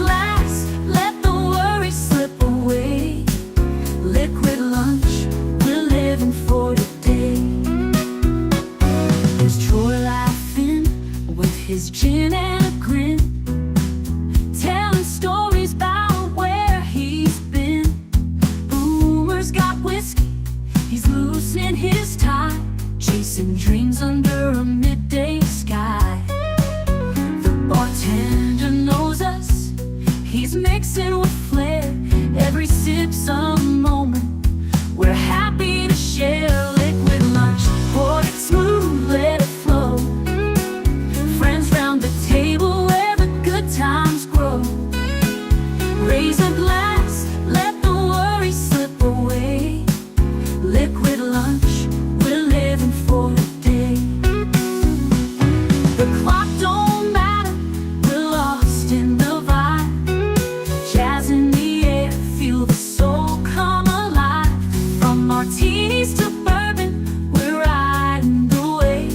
glass, let the worries slip away. Liquid lunch, we're living for today. There's Troy laughing with his gin and a grin, telling stories about where he's been. Boomer's got whiskey, he's loosening his tie, chasing dreams under a midday sky. The bartender knows us, he's mixing with flair. Every sip's a moment we're happy to share. Liquid lunch, pour it smooth, let it flow. Friends round the table where the good times grow. Raise a glass, let the worries slip away. Liquid lunch, we're living for today. The clock don't matter, we're lost in the vibe. Jazz in the air, feel the soul come alive. From martinis to bourbon, we're riding the wave.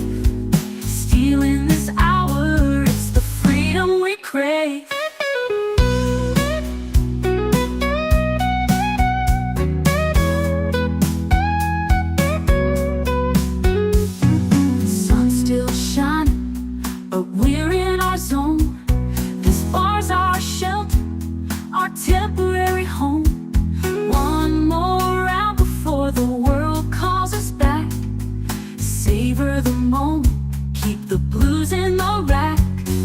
Stealing this hour, it's the freedom we crave. Sun's still shining, but we're in our zone. This bar's our shelter, our temporary home. One more round before the world calls us back. Savor the moment, keep the blues in the rack.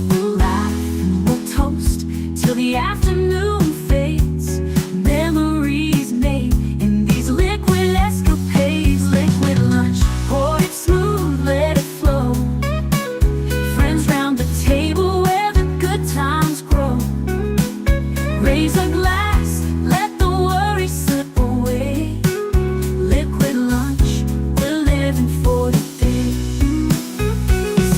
We'll laugh and we'll toast till the afternoon fades. Memories made in these liquid escapades. Liquid lunch, pour it smooth, let it flow. Friends round the table where the good times grow. Raise a glass, let the worries slip away. Liquid lunch, we're living for today.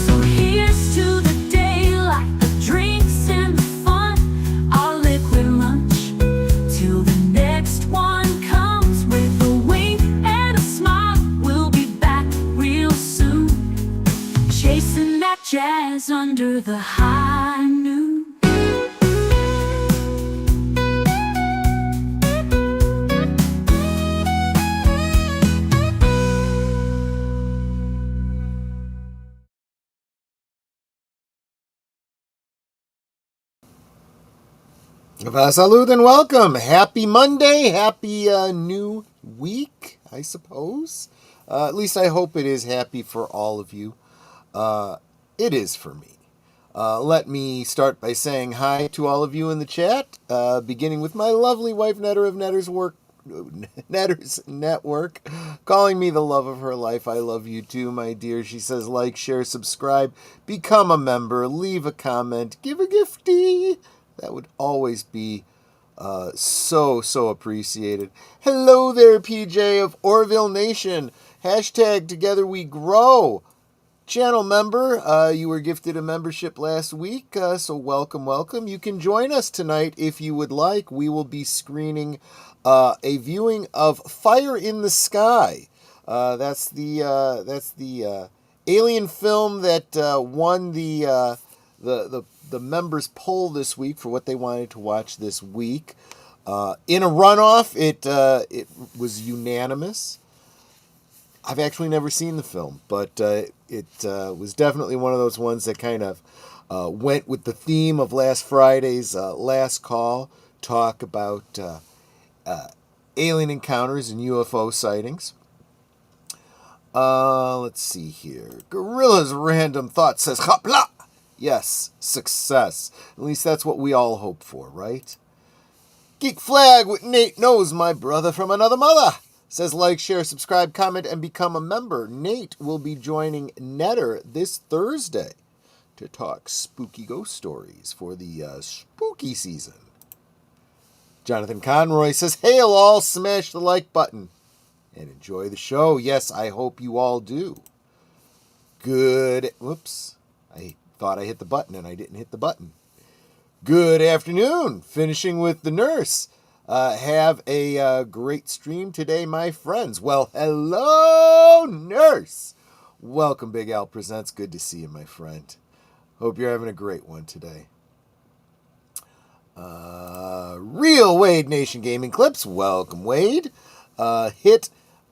So here's to the daylight, the drinks and the fun. Our liquid lunch, till the next one comes. With a wink and a smile, we'll be back real soon. Chasing that jazz under the high noon. Salud and welcome. Happy Monday. Happy new week, I suppose. At least I hope it is happy for all of you. It is for me. Let me start by saying hi to all of you in the chat, beginning with my lovely wife, Netter of Netters Network, calling me the love of her life. I love you too, my dear. She says, like, share, subscribe, become a member, leave a comment, give a gifty. That would always be so appreciated. Hello there, PJ of Orville Nation. Hashtag Together We Grow. Channel member, you were gifted a membership last week, so welcome. You can join us tonight if you would like. We will be screening a viewing of Fire in the Sky. That's the alien film that won the members' poll this week for what they wanted to watch this week. In a runoff, it was unanimous. I've actually never seen the film, but it was definitely one of those ones that kind of went with the theme of last Friday's Last Call, talk about alien encounters and UFO sightings. Let's see here. Gorilla's Random Thought says, Hopla! Yes, success. At least that's what we all hope for, right? Geek Flag with Nate knows my brother from another mother. Says like, share, subscribe, comment, and become a member. Nate will be joining Netter this Thursday to talk spooky ghost stories for the spooky season. Jonathan Conroy says, hail all, smash the like button and enjoy the show. Yes, I hope you all do. Good. Whoops. I thought I hit the button and I didn't hit the button. Good afternoon. Finishing with the nurse. Have a great stream today, my friends. Well, hello, nurse. Welcome, Big Al Presents. Good to see you, my friend. Hope you're having a great one today. Real Wade Nation Gaming Clips. Welcome, Wade. Hit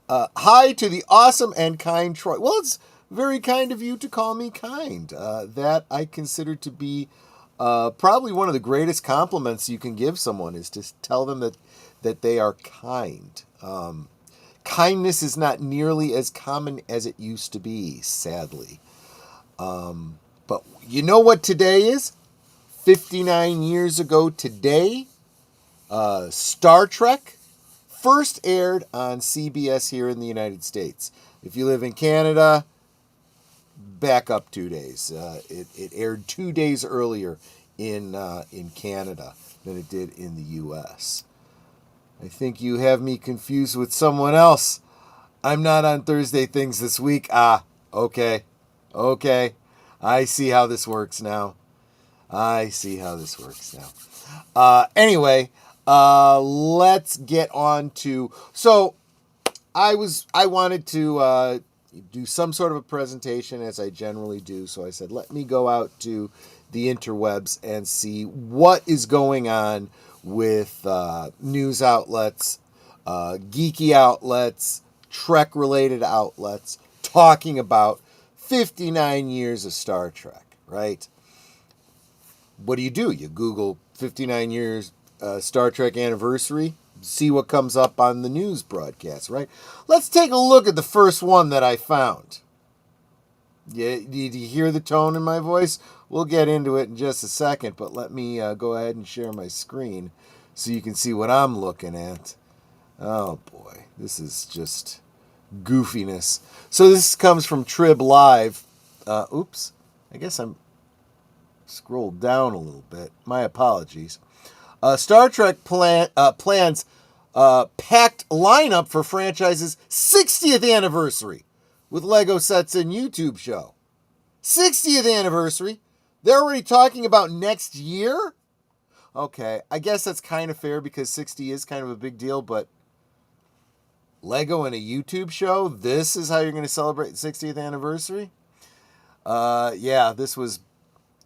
hi to the awesome and kind Troy. Well, it's very kind of you to call me kind. That I consider to be probably one of the greatest compliments you can give someone is to tell them that they are kind. Kindness is not nearly as common as it used to be, sadly. But you know what today is? 59 years ago today, Star Trek first aired on CBS here in the United States. If you live in Canada, back up 2 days. It aired 2 days earlier in Canada than it did in the U.S. I think you have me confused with someone else. I'm not on Thursday Things this week. Okay. I see how this works now. Anyway, let's get on to... So, I wanted to do some sort of a presentation, as I generally do. So I said, let me go out to the interwebs and see what is going on with news outlets, geeky outlets, Trek-related outlets, talking about 59 years of Star Trek, right? What do? You Google 59 years Star Trek anniversary, see what comes up on the news broadcast, right? Let's take a look at the first one that I found. Yeah, did you hear the tone in my voice? We'll get into it in just a second, but let me go ahead and share my screen so you can see what I'm looking at. Oh boy, this is just goofiness. So this comes from Trib Live. Oops, I guess I'm scrolled down a little bit. My apologies. Star Trek plans packed lineup for franchise's 60th anniversary with Lego sets and YouTube show. 60th anniversary? They're already talking about next year? Okay, I guess that's kind of fair because 60 is kind of a big deal, but Lego and a YouTube show? This is how you're going to celebrate the 60th anniversary? Yeah, this was,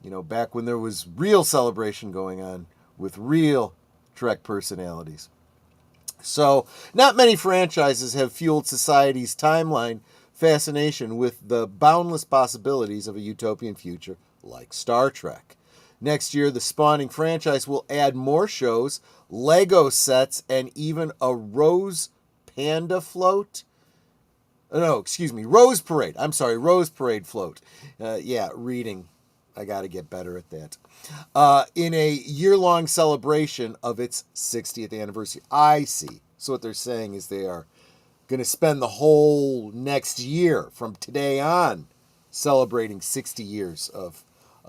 back when there was real celebration going on with real Trek personalities. So, not many franchises have fueled society's timeline fascination with the boundless possibilities of a utopian future like Star Trek. Next year, the spawning franchise will add more shows, Lego sets, and even a Rose Panda float. Rose Parade. I'm sorry, Rose Parade float. Reading. I got to get better at that. In a year-long celebration of its 60th anniversary. I see. So what they're saying is they are going to spend the whole next year from today on celebrating 60 years of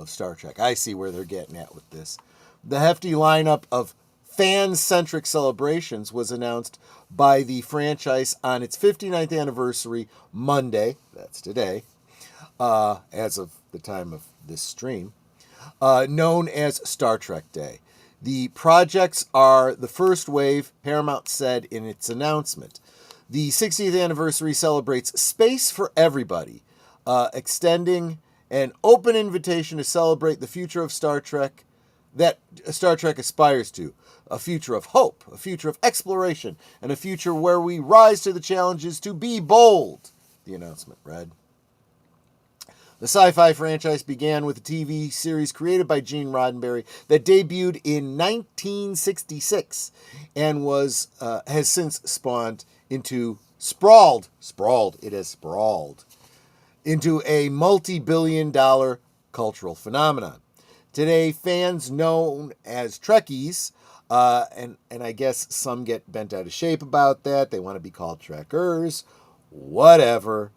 Star Trek. I see where they're getting at with this. The hefty lineup of fan-centric celebrations was announced by the franchise on its 59th anniversary Monday, that's today, as of the time of this stream, known as Star Trek Day. The projects are the first wave, Paramount said in its announcement. The 60th anniversary celebrates space for everybody, extending an open invitation to celebrate the future of Star Trek that Star Trek aspires to. A future of hope, a future of exploration, and a future where we rise to the challenges to be bold, the announcement read. The sci-fi franchise began with a TV series created by Gene Roddenberry that debuted in 1966 and has since spawned into sprawled into a multi-billion-dollar cultural phenomenon. Today, fans known as Trekkies, and I guess some get bent out of shape about that. They want to be called Trekkers, whatever.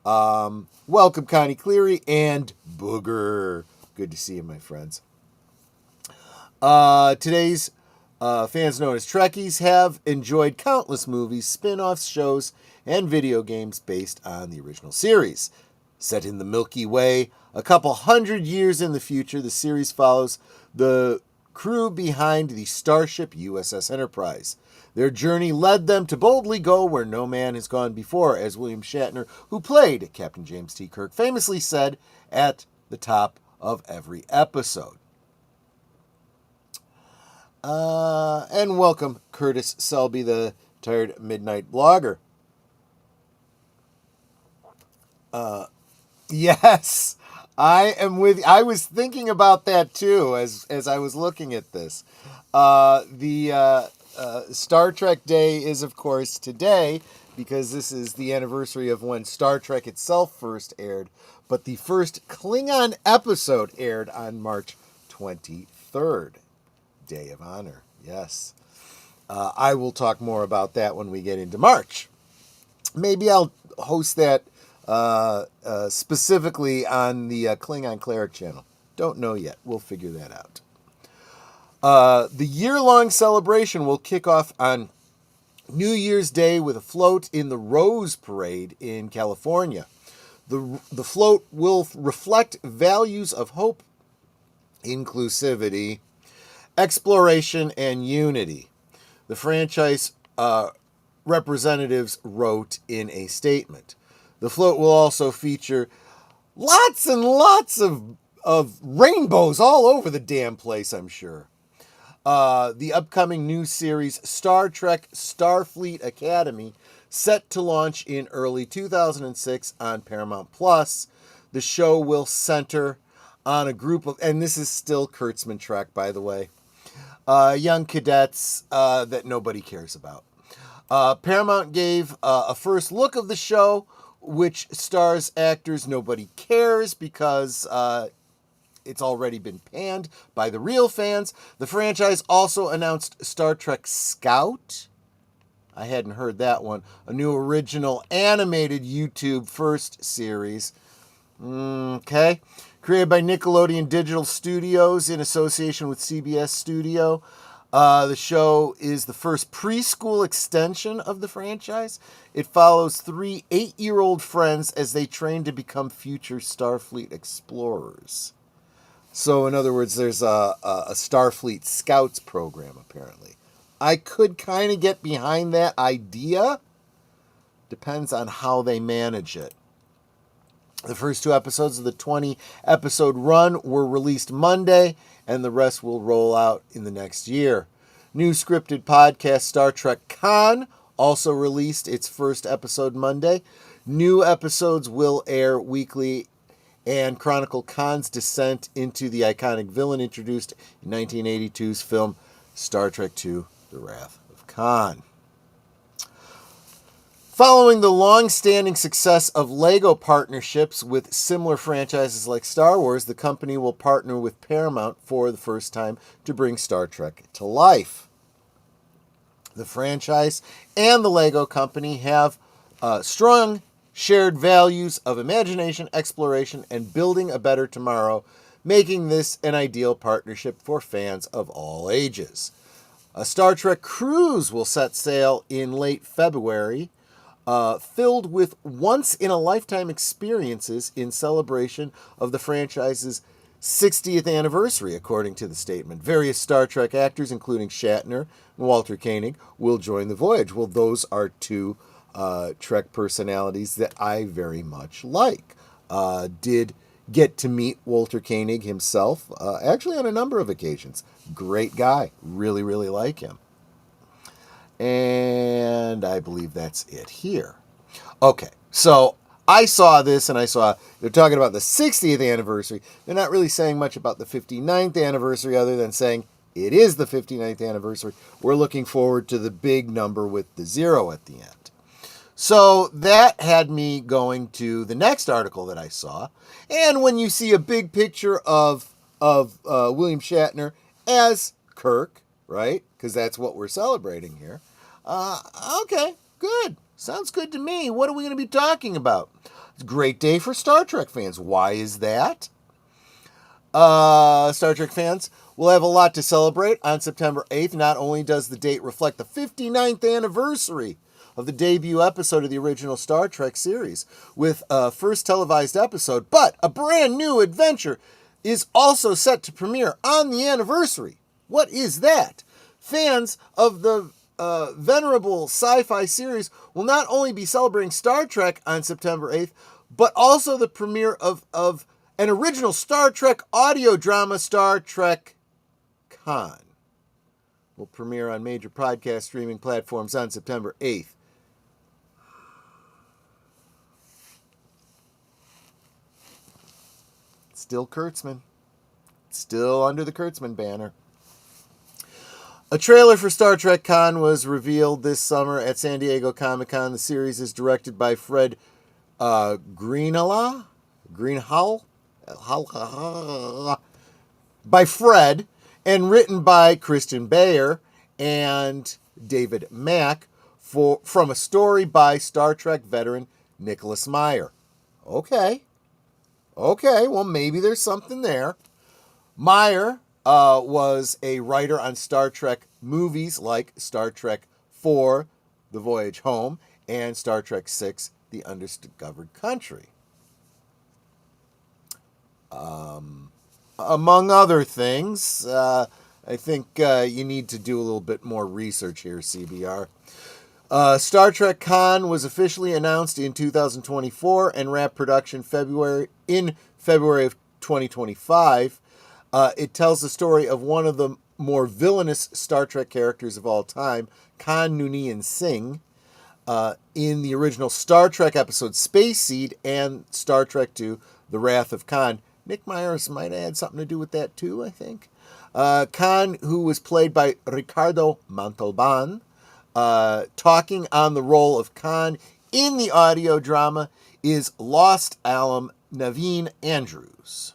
Welcome, Connie Cleary and Booger. Good to see you, my friends. Today's fans known as Trekkies have enjoyed countless movies, spin-offs, shows, and video games based on the original series. Set in the Milky Way, a couple hundred years in the future, the series follows the crew behind the starship USS Enterprise. Their journey led them to boldly go where no man has gone before, as William Shatner, who played Captain James T. Kirk, famously said at the top of every episode. And welcome, Curtis Selby, the Tired Midnight Blogger. Yes, I am with. I was thinking about that too as I was looking at this. The Star Trek Day is, of course, today because this is the anniversary of when Star Trek itself first aired. But the first Klingon episode aired on March 23rd, Day of Honor. Yes, I will talk more about that when we get into March. Maybe I'll host that specifically on the Klingon Cleric channel. Don't know yet. We'll figure that out. The year-long celebration will kick off on New Year's Day with a float in the Rose Parade in California. The float will reflect values of hope, inclusivity, exploration, and unity. The franchise representatives wrote in a statement. The float will also feature lots and lots of rainbows all over the damn place, I'm sure. The upcoming new series, Star Trek Starfleet Academy, set to launch in early 2006 on Paramount Plus. The show will center on a group of, and this is still Kurtzman Trek, by the way, young cadets that nobody cares about. Paramount gave a first look of the show, which stars actors nobody cares because it's already been panned by the real fans. The franchise also announced Star Trek Scout. I hadn't heard that one. A new original animated YouTube first series. Okay. Created by Nickelodeon Digital Studios in association with CBS Studio. The show is the first preschool extension of the franchise. It follows 3 8-year-old friends as they train to become future Starfleet explorers. So, in other words, there's a Starfleet Scouts program, apparently. I could kind of get behind that idea. Depends on how they manage it. The first 2 episodes of the 20-episode run were released Monday, and the rest will roll out in the next year. New scripted podcast Star Trek Con also released its first episode Monday. New episodes will air weekly and chronicle Khan's descent into the iconic villain introduced in 1982's film Star Trek II, The Wrath of Khan. Following the long-standing success of LEGO partnerships with similar franchises like Star Wars, the company will partner with Paramount for the first time to bring Star Trek to life. The franchise and the LEGO company have strong shared values of imagination, exploration, and building a better tomorrow, making this an ideal partnership for fans of all ages. A Star Trek cruise will set sail in late February, filled with once-in-a-lifetime experiences in celebration of the franchise's 60th anniversary, according to the statement. Various Star Trek actors, including Shatner and Walter Koenig, will join the voyage. Well, those are 2 Trek personalities that I very much like. Did get to meet Walter Koenig himself, actually on a number of occasions. Great guy. Really, really like him. And I believe that's it here. Okay, so I saw this and I saw they're talking about the 60th anniversary. They're not really saying much about the 59th anniversary other than saying it is the 59th anniversary. We're looking forward to the big number with the 0 at the end. So that had me going to the next article that I saw. And when you see a big picture of William Shatner as Kirk, right? Because that's what we're celebrating here. Okay, good. Sounds good to me. What are we going to be talking about? It's a great day for Star Trek fans. Why is that? Star Trek fans will have a lot to celebrate on September 8th. Not only does the date reflect the 59th anniversary of the debut episode of the original Star Trek series with a first televised episode, but a brand new adventure is also set to premiere on the anniversary. What is that? Fans of the venerable sci-fi series will not only be celebrating Star Trek on September 8th, but also the premiere of an original Star Trek audio drama, Star Trek Con. will premiere on major podcast streaming platforms on September 8th. Still Kurtzman. Still under the Kurtzman banner. A trailer for Star Trek Con was revealed this summer at San Diego Comic-Con. The series is directed by Fred Greenhalgh? By Fred, and written by Kristen Beyer and David Mack from a story by Star Trek veteran Nicholas Meyer. Okay, well, maybe there's something there. Meyer was a writer on Star Trek movies like Star Trek IV, The Voyage Home, and Star Trek VI, The Undiscovered Country. Among other things, I think you need to do a little bit more research here, CBR. Star Trek Con was officially announced in 2024 and wrapped production in February of 2025. It tells the story of one of the more villainous Star Trek characters of all time, Khan Noonien Singh, in the original Star Trek episode Space Seed and Star Trek II, The Wrath of Khan. Nick Myers might have had something to do with that too, I think. Khan, who was played by Ricardo Montalban, talking on the role of Khan in the audio drama is lost alum Naveen Andrews.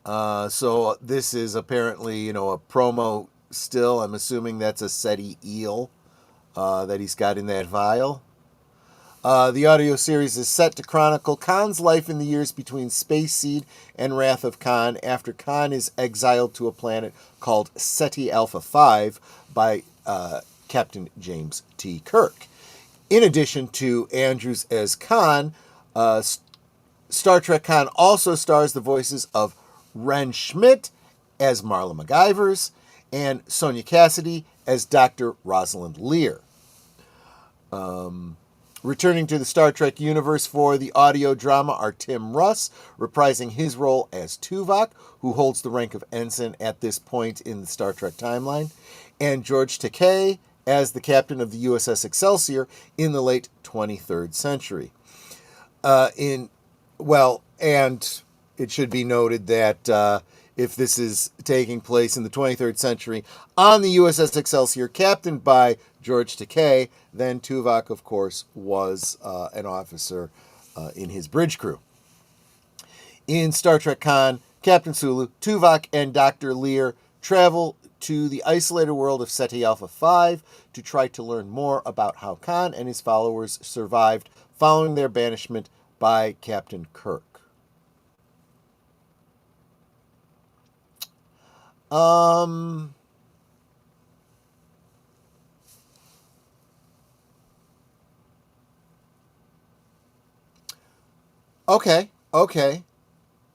So this is apparently, a promo still. I'm assuming that's a SETI eel that he's got in that vial. The audio series is set to chronicle Khan's life in the years between Space Seed and Wrath of Khan after Khan is exiled to a planet called SETI Alpha 5 by Captain James T. Kirk. In addition to Andrews as Khan, Star Trek Con also stars the voices of Ren Schmidt as Marla McIvers and Sonia Cassidy as Dr. Rosalind Lear. Returning to the Star Trek universe for the audio drama are Tim Russ, reprising his role as Tuvok, who holds the rank of ensign at this point in the Star Trek timeline, and George Takei as the captain of the USS Excelsior in the late 23rd century. And it should be noted that if this is taking place in the 23rd century on the USS Excelsior, captained by George Takei, then Tuvok, of course, was an officer in his bridge crew. In Star Trek Con, Captain Sulu, Tuvok, and Dr. Lear travel to the isolated world of SETI Alpha 5 to try to learn more about how Khan and his followers survived following their banishment by Captain Kirk. Okay.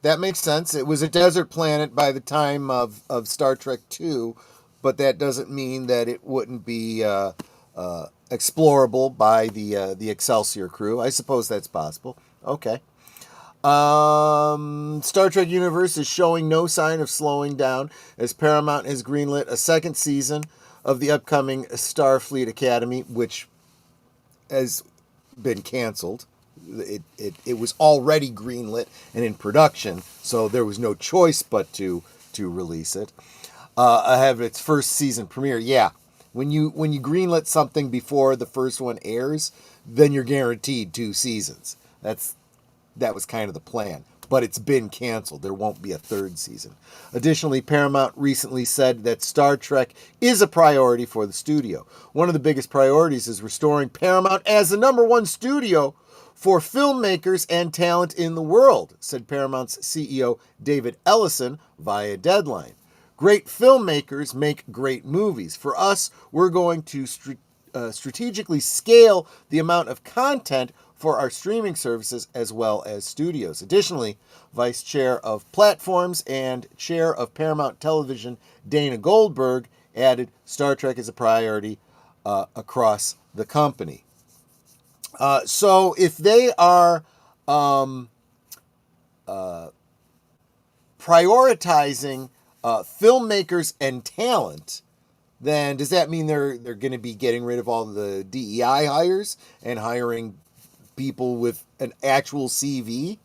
That makes sense. It was a desert planet by the time of Star Trek II, but that doesn't mean that it wouldn't be explorable by the Excelsior crew. I suppose that's possible. Okay. Star Trek universe is showing no sign of slowing down as Paramount has greenlit a second season of the upcoming Starfleet Academy, which has been canceled. It was already greenlit and in production, so there was no choice but to release it. Have its first season premiere. Yeah, when you greenlit something before the first one airs, then you're guaranteed 2 seasons. That was kind of the plan, but it's been canceled. There won't be a 3rd season. Additionally, Paramount recently said that Star Trek is a priority for the studio. One of the biggest priorities is restoring Paramount as the #1 studio for filmmakers and talent in the world, said Paramount's CEO David Ellison via Deadline. Great filmmakers make great movies. For us, we're going to strategically scale the amount of content for our streaming services as well as studios. Additionally, Vice Chair of Platforms and Chair of Paramount Television Dana Goldberg added Star Trek is a priority across the company. So if they are prioritizing filmmakers and talent, then does that mean they're going to be getting rid of all the DEI hires and hiring people with an actual CV,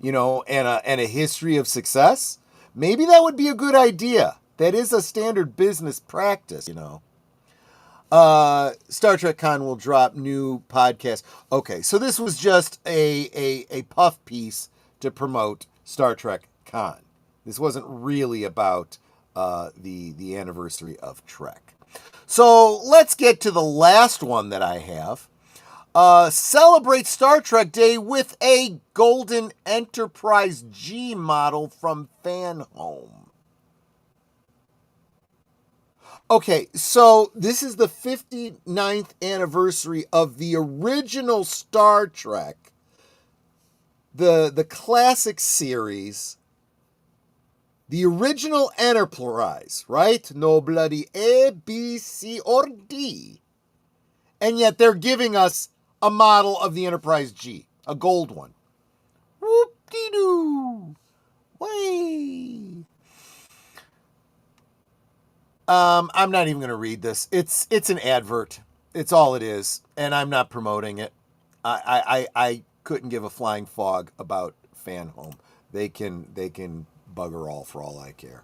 and a history of success? Maybe that would be a good idea. That is a standard business practice, Star Trek Con will drop new podcast. Okay, so this was just a puff piece to promote Star Trek Con. This wasn't really about the anniversary of Trek. So let's get to the last one that I have. Celebrate Star Trek Day with a Golden Enterprise G model from Fan Home. Okay, so this is the 59th anniversary of the original Star Trek, the classic series, the original Enterprise, right? No bloody A, B, C, or D. And yet they're giving us a model of the Enterprise G, a gold one. Whoop-de-doo. Way. I'm not even going to read this. It's an advert. It's all it is, and I'm not promoting it. I couldn't give a flying fog about Fan Home. They can bugger all for all I care.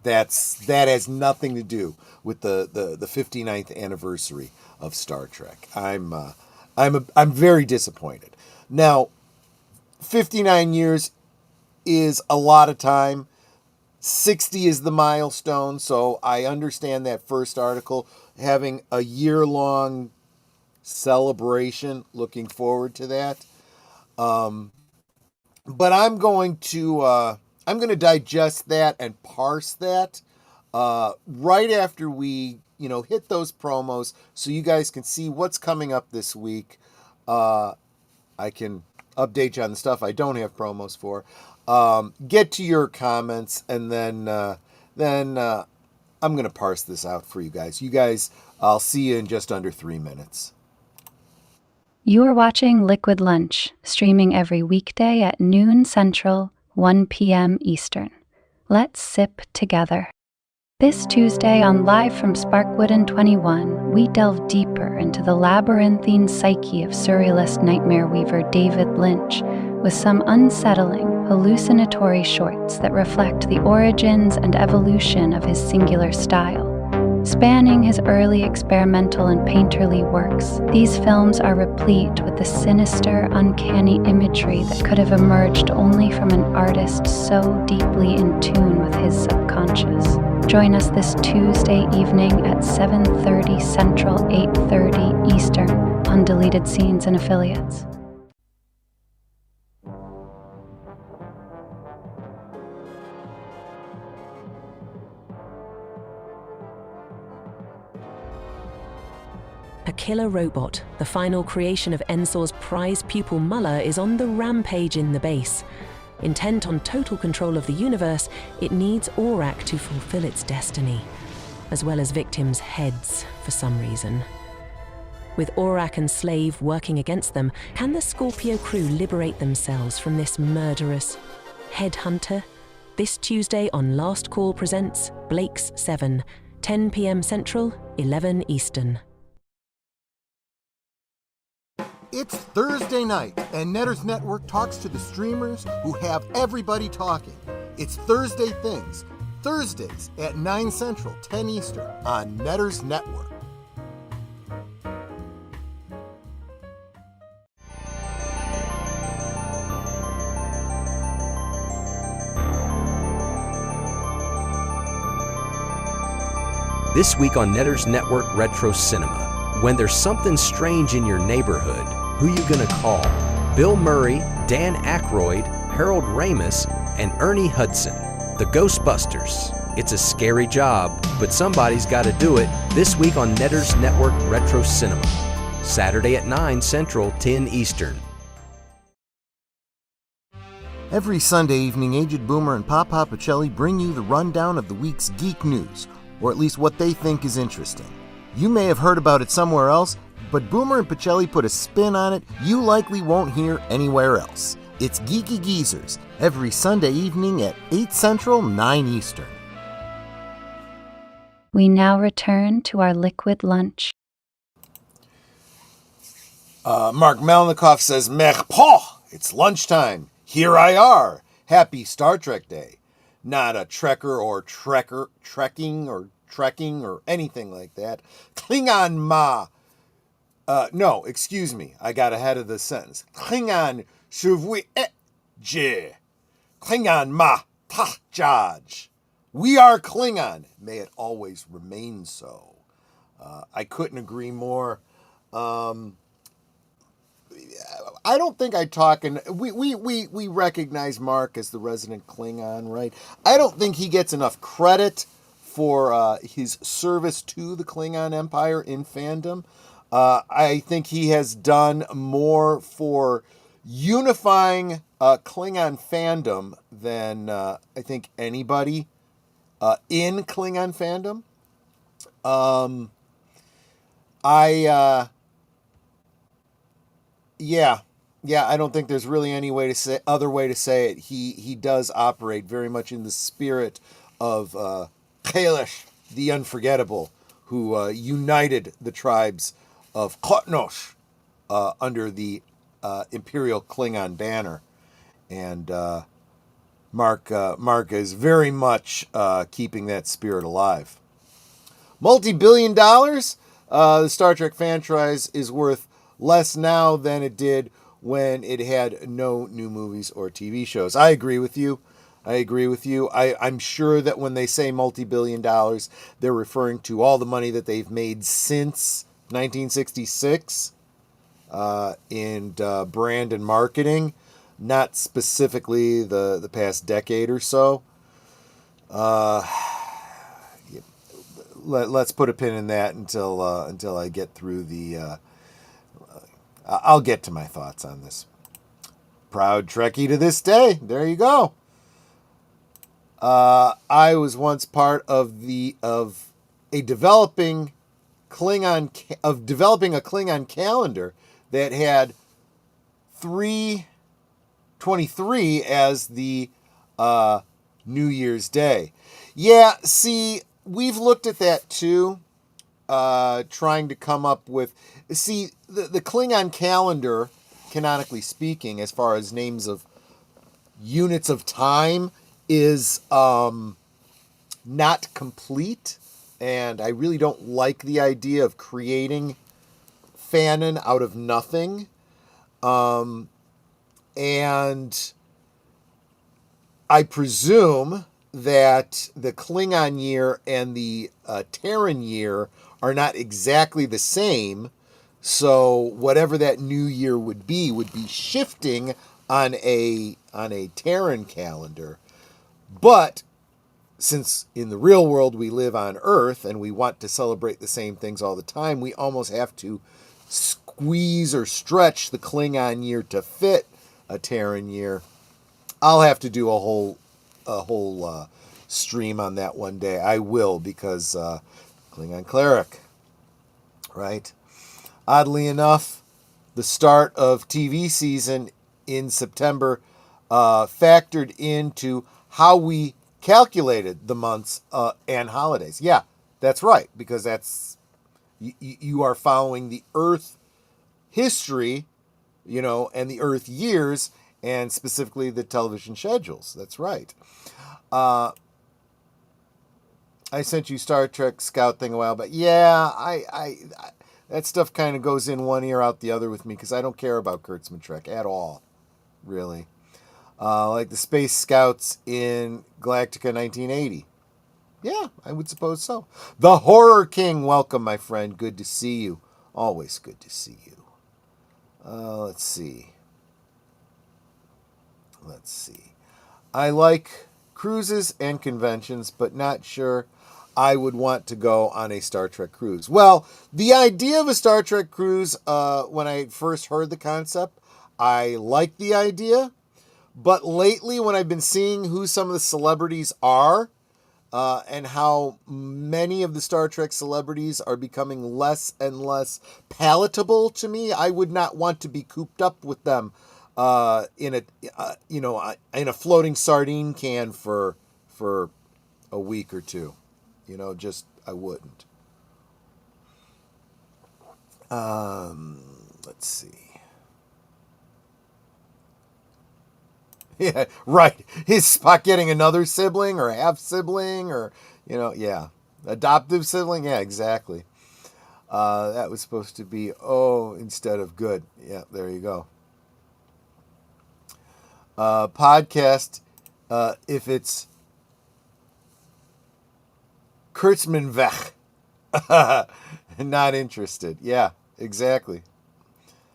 That has nothing to do with the 59th anniversary of Star Trek. I'm very disappointed. Now, 59 years is a lot of time. 60 is the milestone, so I understand that first article having a year-long celebration. Looking forward to that. But I'm going to digest that and parse that right after we hit those promos, so you guys can see what's coming up this week. I can update you on the stuff I don't have promos for. Get to your comments, and then I'm going to parse this out for you guys. I'll see you in just under 3 minutes. You're watching Liquid Lunch, streaming every weekday at noon Central, 1 p.m. Eastern. Let's sip together. This Tuesday on Live from Sparkwood and 21, we delve deeper into the labyrinthine psyche of surrealist nightmare weaver David Lynch with some unsettling, hallucinatory shorts that reflect the origins and evolution of his singular style. Spanning his early experimental and painterly works, these films are replete with the sinister, uncanny imagery that could have emerged only from an artist so deeply in tune with his subconscious. Join us this Tuesday evening at 7:30 Central, 8:30 Eastern on Deleted Scenes and Affiliates. A killer robot, the final creation of Ensor's prize pupil Muller, is on the rampage in the base. Intent on total control of the universe, it needs Aurak to fulfill its destiny, as well as victims' heads for some reason. With Aurak and Slave working against them, can the Scorpio crew liberate themselves from this murderous headhunter? This Tuesday on Last Call presents Blake's 7, 10 p.m. Central, 11 Eastern. It's Thursday night, and Netters Network talks to the streamers who have everybody talking. It's Thursday Things, Thursdays at 9 Central, 10 Eastern on Netters Network. This week on Netters Network Retro Cinema, when there's something strange in your neighborhood, who you gonna call? Bill Murray, Dan Aykroyd, Harold Ramis, and Ernie Hudson. The Ghostbusters. It's a scary job, but somebody's gotta do it. This week on Netters Network Retro Cinema. Saturday at 9 Central, 10 Eastern. Every Sunday evening, Aged Boomer and Papa Pacelli bring you the rundown of the week's geek news, or at least what they think is interesting. You may have heard about it somewhere else, but Boomer and Pacelli put a spin on it you likely won't hear anywhere else. It's Geeky Geezers, every Sunday evening at 8 Central, 9 Eastern. We now return to our liquid lunch. Mark Melnikoff says, Merpo, it's lunchtime. Here I are. Happy Star Trek Day. Not a trekker or trekking or anything like that. Klingon ma. No, excuse me. I got ahead of the sentence. Klingon shuvui je. Klingon ma ta jaj. We are Klingon. May it always remain so. I couldn't agree more. I don't think I talk, and we recognize Mark as the resident Klingon, right? I don't think he gets enough credit for his service to the Klingon Empire in fandom. I think he has done more for unifying Klingon fandom than I think anybody in Klingon fandom. Yeah, I don't think there's really any other way to say it. He does operate very much in the spirit of Kailash, the Unforgettable, who united the tribes of Kotnosh under the Imperial Klingon banner. And Mark is very much keeping that spirit alive. Multi-billion dollars? The Star Trek franchise is worth less now than it did when it had no new movies or TV shows. I agree with you. I'm sure that when they say multi-billion dollars, they're referring to all the money that they've made since 1966 in brand and marketing, not specifically the past decade or so. Let's put a pin in that until I get through the... I'll get to my thoughts on this. Proud Trekkie to this day. There you go. I was once part of developing a Klingon calendar that had 3/23 as the New Year's Day. Yeah, see, we've looked at that too. Trying to come up with... See, the Klingon calendar, canonically speaking, as far as names of units of time, is not complete. And I really don't like the idea of creating fanon out of nothing. And I presume that the Klingon year and the Terran year are not exactly the same, so whatever that new year would be shifting on a Terran calendar. But since in the real world we live on Earth and we want to celebrate the same things all the time, we almost have to squeeze or stretch the Klingon year to fit a Terran year. I'll have to do a whole stream on that one day. I will, because Klingon cleric, right? Oddly enough, the start of TV season in September factored into how we calculated the months and holidays. Yeah, that's right, because that's you are following the Earth history, and the Earth years, and specifically the television schedules. That's right. I sent you Star Trek Scout thing a while back. Yeah, I that stuff kind of goes in one ear out the other with me, because I don't care about Kurtzman Trek at all, really. Like the Space Scouts in Galactica 1980. Yeah, I would suppose so. The Horror King, welcome, my friend. Good to see you. Always good to see you. Let's see. I like cruises and conventions, but not sure I would want to go on a Star Trek cruise. Well, the idea of a Star Trek cruise, when I first heard the concept, I liked the idea. But lately, when I've been seeing who some of the celebrities are, and how many of the Star Trek celebrities are becoming less and less palatable to me, I would not want to be cooped up with them in a in a floating sardine can for a week or two. Just I wouldn't. Let's see. Yeah, right. Is Spock getting another sibling or half sibling or, yeah. Adoptive sibling? Yeah, exactly. That was supposed to be instead of good. Yeah, there you go. Podcast, if it's Kurtzmanweg. Not interested. Yeah, exactly.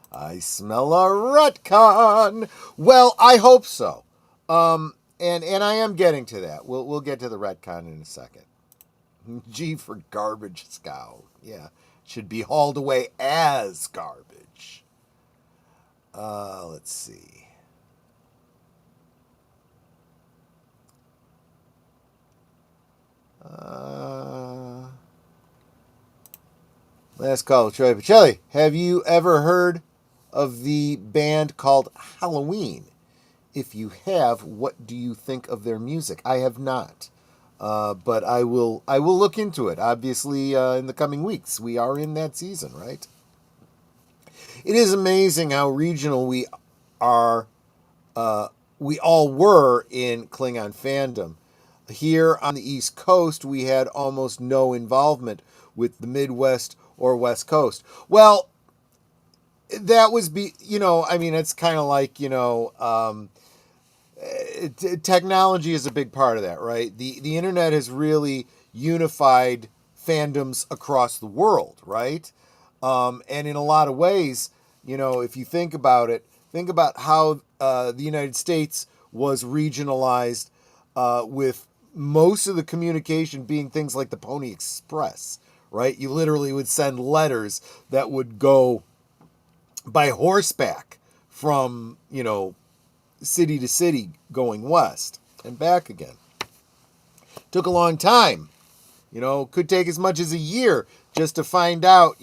I smell a retcon. Well, I hope so. And I am getting to that. We'll get to the retcon in a second. G for garbage scow. Yeah, should be hauled away as garbage. Let's see. Last call, Troy Pacelli. Have you ever heard of the band called Halloween? If you have, what do you think of their music? I have not, but I will look into it. Obviously, in the coming weeks, we are in that season, right? It is amazing how regional we are. We all were in Klingon fandom. Here on the East Coast, we had almost no involvement with the Midwest or West Coast. Well, that was it's kind of like, technology is a big part of that, right? The internet has really unified fandoms across the world, right? And in a lot of ways, if you think about it, think about how the United States was regionalized with most of the communication being things like the Pony Express, right? You literally would send letters that would go by horseback from, city to city going west and back again. Took a long time. Could take as much as a year just to find out,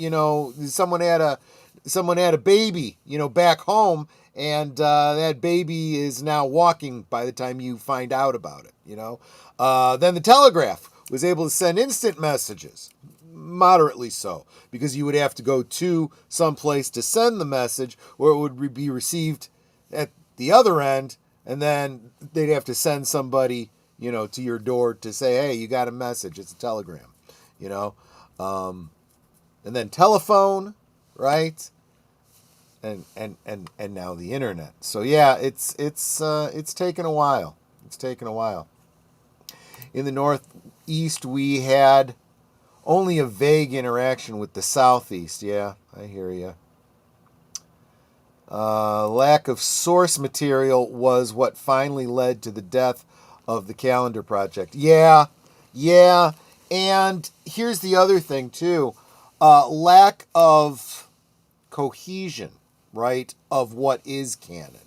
someone had a baby, back home, and that baby is now walking by the time you find out about it, Then the telegraph was able to send instant messages, moderately so, because you would have to go to some place to send the message, or it would be received at the other end, and then they'd have to send somebody, to your door to say, hey, you got a message. It's a telegram, and then telephone, right? And now the internet. So yeah, it's taken a while. It's taken a while. In the Northeast, we had only a vague interaction with the Southeast. Yeah, I hear you. Lack of source material was what finally led to the death of the calendar project. Yeah. And here's the other thing, too. Lack of cohesion, right, of what is canon.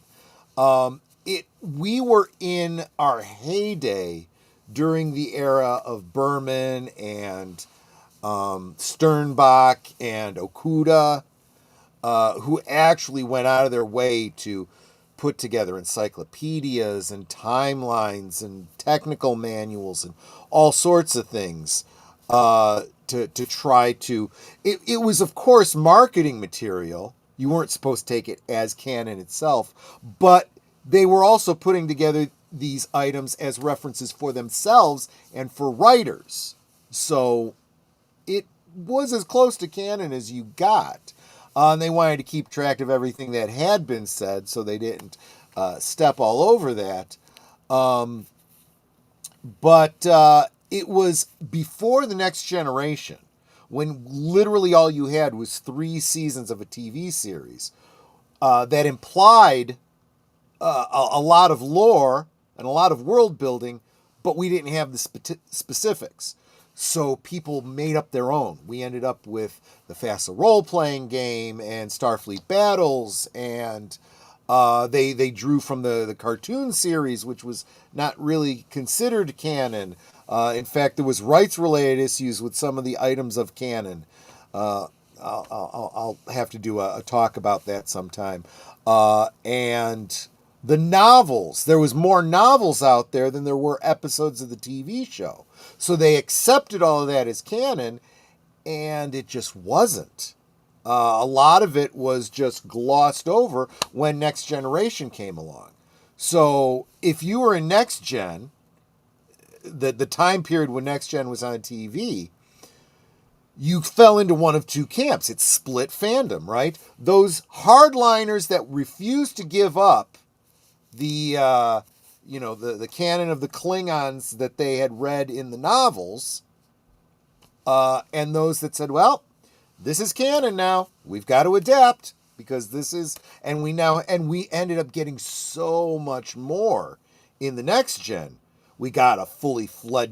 We were in our heyday during the era of Berman and Sternbach and Okuda, who actually went out of their way to put together encyclopedias and timelines and technical manuals and all sorts of things to try to... It was, of course, marketing material. You weren't supposed to take it as canon itself, but they were also putting together these items as references for themselves and for writers. So it was as close to canon as you got. And they wanted to keep track of everything that had been said, so they didn't step all over that. But it was before The Next Generation, when literally all you had was 3 seasons of a TV series that implied a lot of lore and a lot of world building, but we didn't have the specifics. So people made up their own. We ended up with the FASA role-playing game and Starfleet Battles, and they drew from the cartoon series, which was not really considered canon. In fact, there was rights-related issues with some of the items of canon. I'll have to do a talk about that sometime. And the novels, there was more novels out there than there were episodes of the TV show. So they accepted all of that as canon, and it just wasn't. A lot of it was just glossed over when Next Generation came along. So if you were in Next Gen, the time period when Next Gen was on TV, you fell into one of two camps. It's split fandom, right? Those hardliners that refused to give up the canon of the Klingons that they had read in the novels, and those that said, well, this is canon now. We've got to adapt because this is, and we ended up getting so much more in the Next Gen. We got a fully fleshed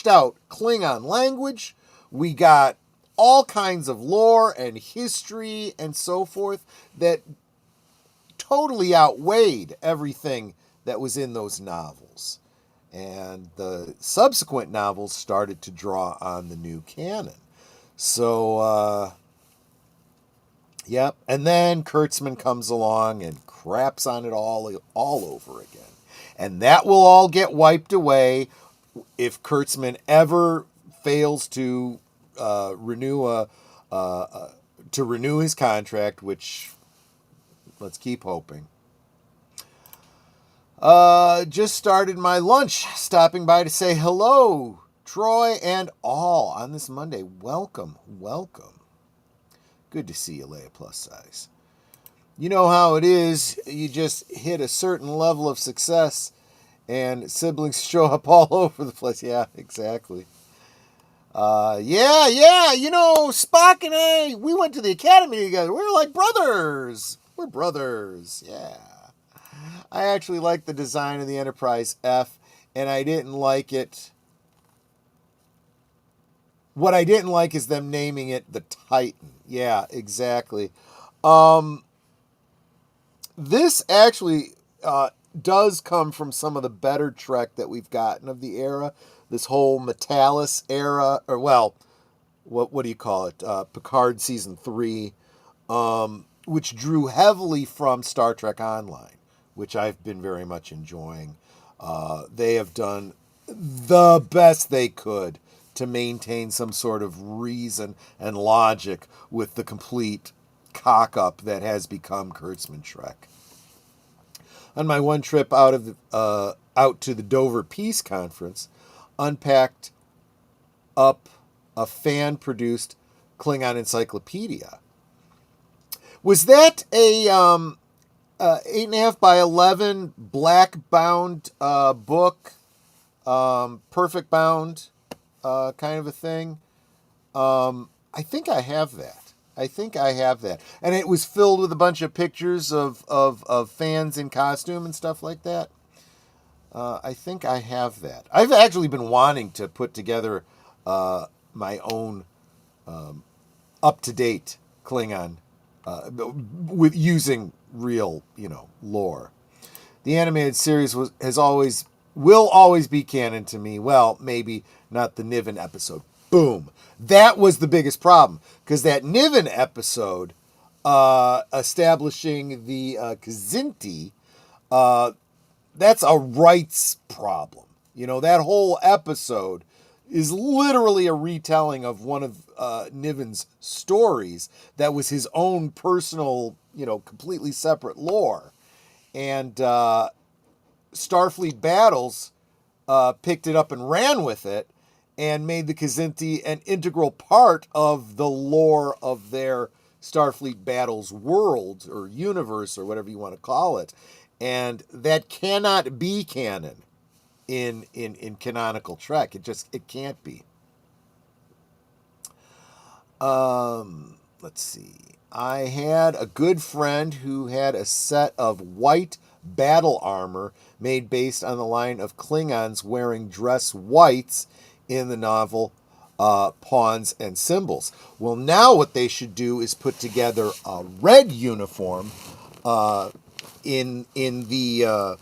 out Klingon language. We got all kinds of lore and history and so forth that totally outweighed everything that was in those novels. And the subsequent novels started to draw on the new canon. So, yep. And then Kurtzman comes along and craps on it all over again. And that will all get wiped away if Kurtzman ever fails to renew his contract, which let's keep hoping. Just started my lunch, stopping by to say hello, Troy and all on this Monday. Welcome. Good to see you, Leia Plus Size. You know how it is. You just hit a certain level of success and siblings show up all over the place. Yeah, exactly. Yeah. You know, Spock and I, we went to the academy together. We were like brothers. We're brothers. Yeah. I actually like the design of the Enterprise F, and I didn't like it. What I didn't like is them naming it the Titan. Yeah, exactly. This actually does come from some of the better Trek that we've gotten of the era. This whole Metalis era, or well, what do you call it? Picard Season 3, which drew heavily from Star Trek Online, which I've been very much enjoying. They have done the best they could to maintain some sort of reason and logic with the complete cock-up that has become Kurtzman Trek. On my one trip out to the Dover Peace Conference, unpacked up a fan-produced Klingon encyclopedia. Was that a 8.5 by 11 black-bound book, perfect bound kind of a thing? I think I have that. And it was filled with a bunch of pictures of fans in costume and stuff like that. I think I have that. I've actually been wanting to put together my own up-to-date Klingon with using real, lore. The animated series will always be canon to me. Well, maybe not the Niven episode. Boom. That was the biggest problem, because that Niven episode establishing the Kzinti, that's a rights problem. That whole episode is literally a retelling of one of Niven's stories that was his own personal, completely separate lore. And Starfleet Battles picked it up and ran with it and made the Kzinti an integral part of the lore of their Starfleet Battles world or universe or whatever you want to call it. And that cannot be canon in canonical Trek. It can't be. Let's see. I had a good friend who had a set of white battle armor made based on the line of Klingons wearing dress whites in the novel Pawns and Symbols. Well, now what they should do is put together a red uniform in the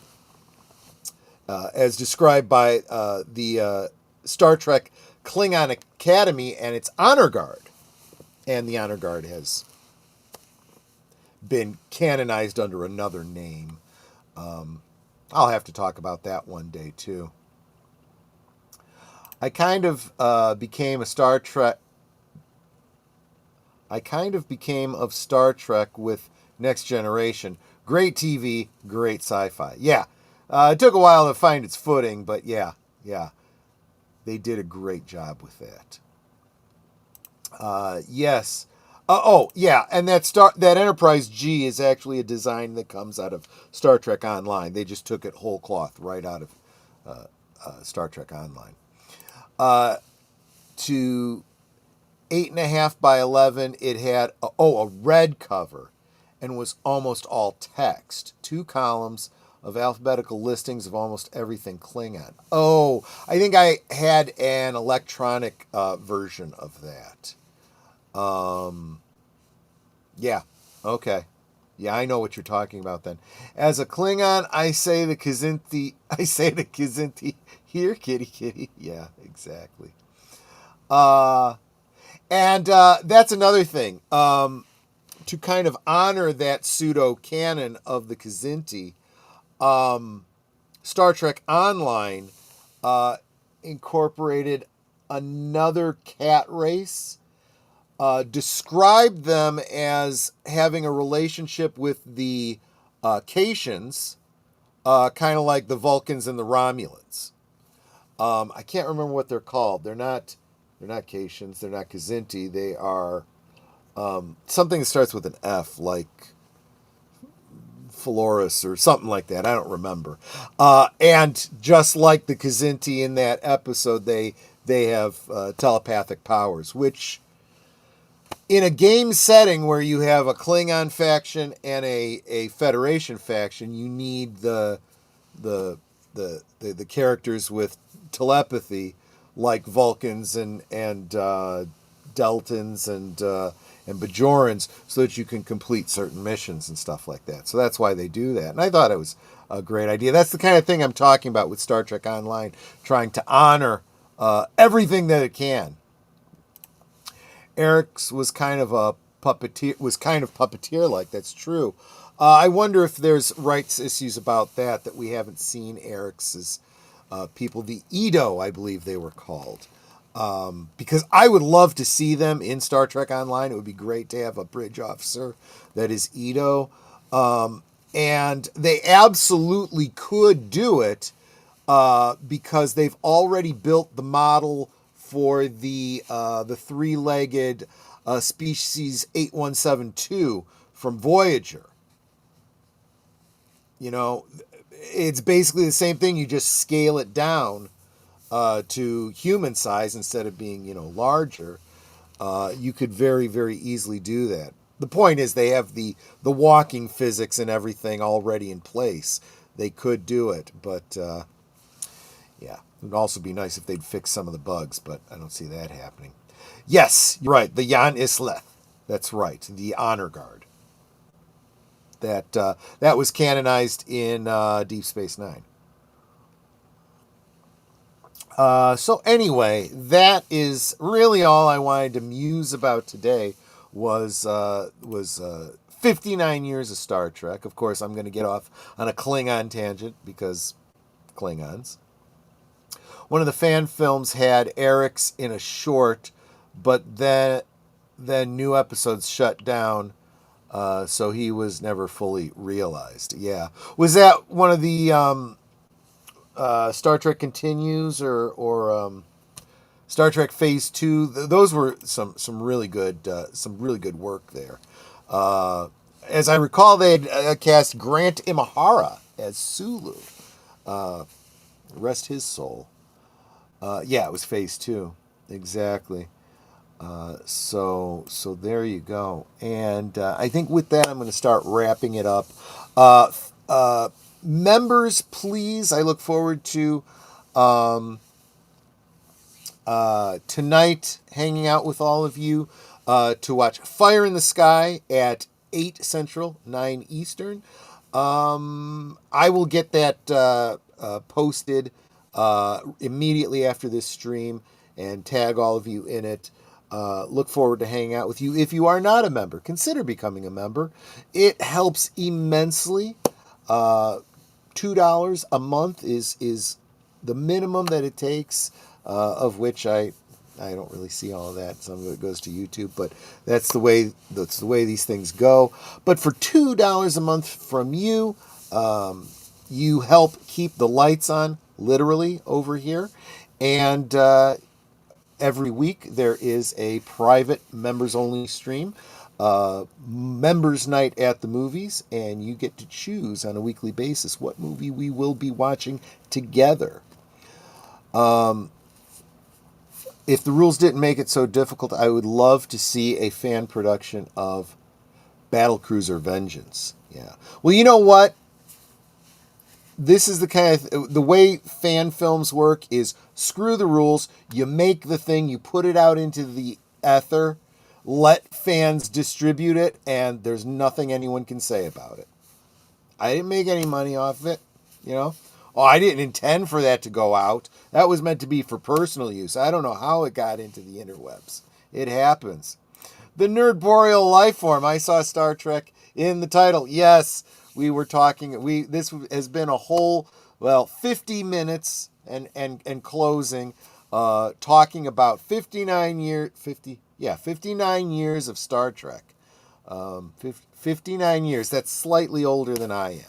as described by the Star Trek Klingon Academy and its Honor Guard. And the Honor Guard has been canonized under another name. I'll have to talk about that one day, too. I kind of became of Star Trek with Next Generation. Great TV, great sci-fi. Yeah, it took a while to find its footing, but yeah, they did a great job with that. Yes. Yeah, and that Enterprise G is actually a design that comes out of Star Trek Online. They just took it whole cloth right out of Star Trek Online. To 8.5 by 11, it had a red cover and was almost all text. 2 columns of alphabetical listings of almost everything Klingon. Oh, I think I had an electronic version of that. Yeah, okay. Yeah, I know what you're talking about then. As a Klingon, I say the Kzinti, here, kitty, kitty. Yeah, exactly. And that's another thing. To kind of honor that pseudo-canon of the Kzinti, Star Trek Online incorporated another cat race, described them as having a relationship with the Caitians, kind of like the Vulcans and the Romulans. I can't remember what they're called. They're not Caitians. They're not Kzinti. They are something that starts with an F, like Florus or something like that. I don't remember. And just like the Kzinti in that episode, they have telepathic powers, which in a game setting where you have a Klingon faction and a Federation faction, you need the characters with telepathy, like Vulcans and Deltans and Bajorans, so that you can complete certain missions and stuff like that. So that's why they do that. And I thought it was a great idea. That's the kind of thing I'm talking about with Star Trek Online, trying to honor everything that it can. Eric's was kind of puppeteer-like. That's true. I wonder if there's rights issues about that we haven't seen Eric's people. The Edo, I believe they were called. Because I would love to see them in Star Trek Online. It would be great to have a bridge officer that is Edo. And they absolutely could do it because they've already built the model for the 3-legged species 8172 from Voyager. You know, it's basically the same thing. You just scale it down to human size instead of being, larger. You could very, very easily do that. The point is they have the walking physics and everything already in place. They could do it, but yeah. It would also be nice if they'd fix some of the bugs, but I don't see that happening. Yes, you're right. The Jan Isleth. That's right. The Honor Guard. That was canonized in Deep Space Nine. So anyway, that is really all I wanted to muse about today. Was 59 years of Star Trek. Of course, I'm going to get off on a Klingon tangent because Klingons. One of the fan films had Eric's in a short, but then new episodes shut down, so he was never fully realized. Yeah. Was that one of the Star Trek Continues or Star Trek Phase 2? Those were some really good work there. As I recall, they had cast Grant Imahara as Sulu. Rest his soul. Yeah, it was Phase 2. Exactly. So there you go. And I think with that, I'm going to start wrapping it up. Members, please, I look forward to tonight hanging out with all of you to watch Fire in the Sky at 8 Central, 9 Eastern. I will get that posted immediately after this stream and tag all of you in it. Look forward to hanging out with you. If you are not a member, consider becoming a member. It helps immensely. $2 a month is the minimum that it takes, of which I don't really see all of that. Some of it goes to YouTube, but that's the way these things go. But for $2 a month from you, you help keep the lights on, literally, over here. And every week there is a private members-only stream, members night at the movies, and you get to choose on a weekly basis what movie we will be watching together. If the rules didn't make it so difficult, I would love to see a fan production of Battlecruiser Vengeance. Yeah. Well, you know what? This is the kind of the way fan films work is screw the rules. You make the thing, you put it out into the ether, let fans distribute it, and there's nothing anyone can say about it. I didn't make any money off of it, you know. Oh, I didn't intend for that to go out. That was meant to be for personal use. I don't know how it got into the interwebs. It happens. The Nerd Boreal Life Form. I saw Star Trek in the title. Yes, we were talking. This has been a whole 50 minutes and closing, talking about 59 years of Star Trek. 59 years. That's slightly older than I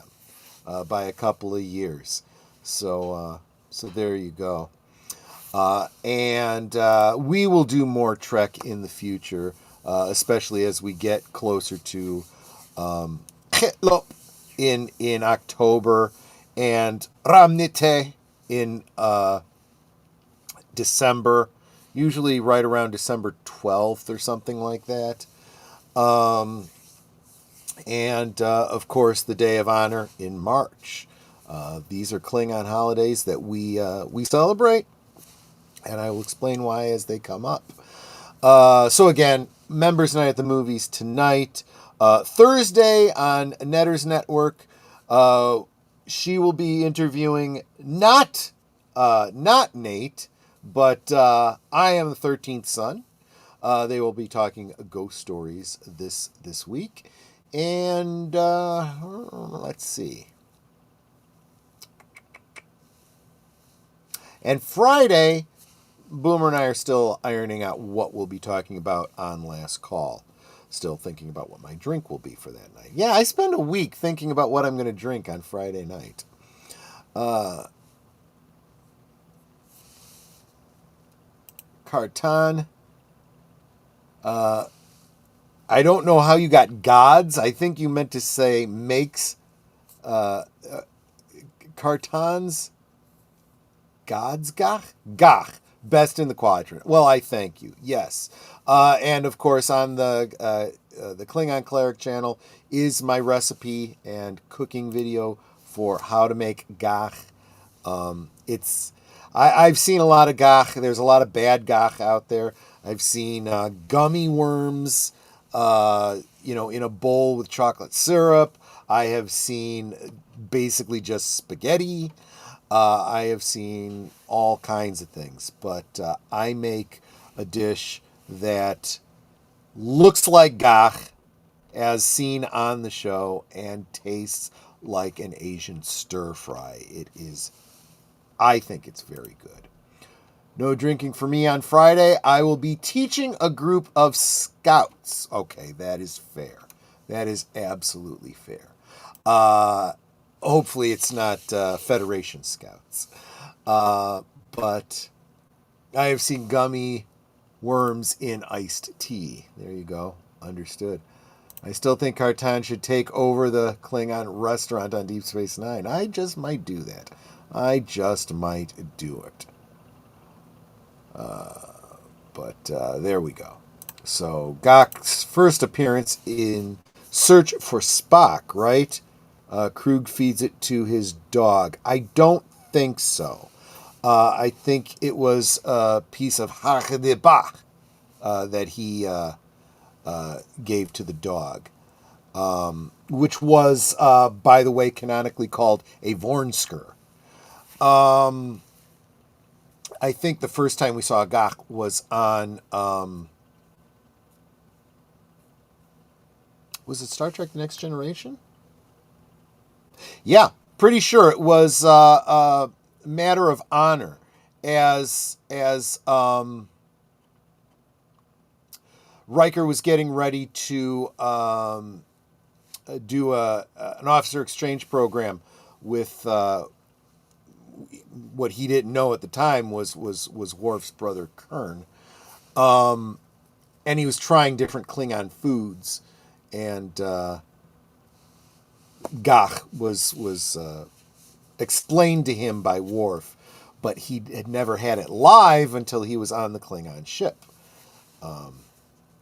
am, by a couple of years. So there you go. And we will do more Trek in the future, especially as we get closer to in October and Ramnite in December, usually right around December 12th or something like that. And of course, the Day of Honor in March. These are Klingon holidays that we celebrate, and I will explain why as they come up. So again, Members Night at the Movies tonight. Thursday on Netters Network, she will be interviewing not Nate, but I Am the 13th Son. They will be talking ghost stories this week. And let's see. And Friday, Boomer and I are still ironing out what we'll be talking about on Last Call. Still thinking about what my drink will be for that night. Yeah, I spend a week thinking about what I'm going to drink on Friday night. Carton. I don't know how you got gods. I think you meant to say makes Cartons gods gach best in the quadrant. Well, I thank you. Yes. And of course on the Klingon Cleric channel is my recipe and cooking video for how to make gach. I've seen a lot of gach. There's a lot of bad gach out there. I've seen gummy worms, in a bowl with chocolate syrup. I have seen basically just spaghetti. I have seen all kinds of things, but I make a dish that looks like gach as seen on the show and tastes like an Asian stir fry. I think it's very good. No drinking for me on Friday. I will be teaching a group of scouts. Okay, that is fair. That is absolutely fair. Hopefully it's not Federation Scouts. But I have seen gummy worms in iced tea. There you go. Understood. I still think Carton should take over the Klingon restaurant on Deep Space Nine. I just might do that. I just might do it. But there we go. So Gach's first appearance in Search for Spock, right? Krug feeds it to his dog. I don't think so. I think it was a piece of Hachedebach that he gave to the dog, which was, by the way, canonically called a Vornsker. I think the first time we saw GEEK was on, was it Star Trek The Next Generation? Yeah, pretty sure it was Matter of Honor, as Riker was getting ready to do an officer exchange program with what he didn't know at the time was Worf's brother Kern, and he was trying different Klingon foods, and GEEK was explained to him by Worf, but he had never had it live until he was on the Klingon ship,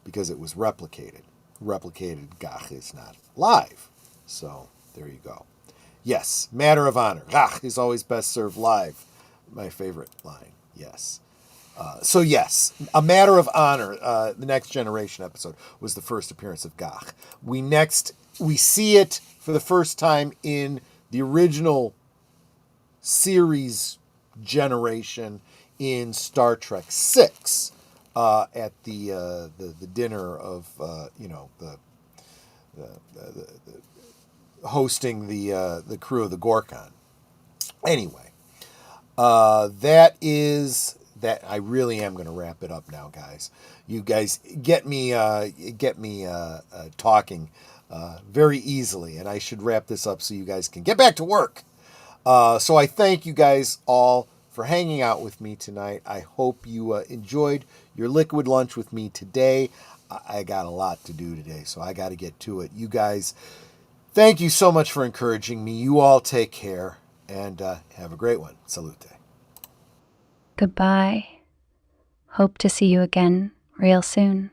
because it was replicated. Replicated GEEK is not live. So there you go. Yes, Matter of Honor. GEEK is always best served live. My favorite line. Yes. So yes, A Matter of Honor, the Next Generation episode, was the first appearance of GEEK. We see it for the first time in the original series generation in Star Trek VI, at the dinner of the hosting the crew of the Gorkon. Anyway, that. I really am going to wrap it up now, guys. You guys get me talking very easily, and I should wrap this up so you guys can get back to work. So I thank you guys all for hanging out with me tonight. I hope you enjoyed your liquid lunch with me today. I got a lot to do today, so I got to get to it. You guys, thank you so much for encouraging me. You all take care, and have a great one. Salute. Goodbye. Hope to see you again real soon.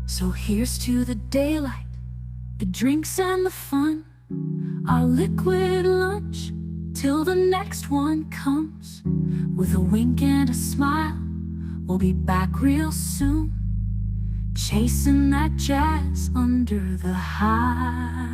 So here's to the daylight, the drinks and the fun, our liquid lunch, till the next one comes. With a wink and a smile, we'll be back real soon, chasing that jazz under the high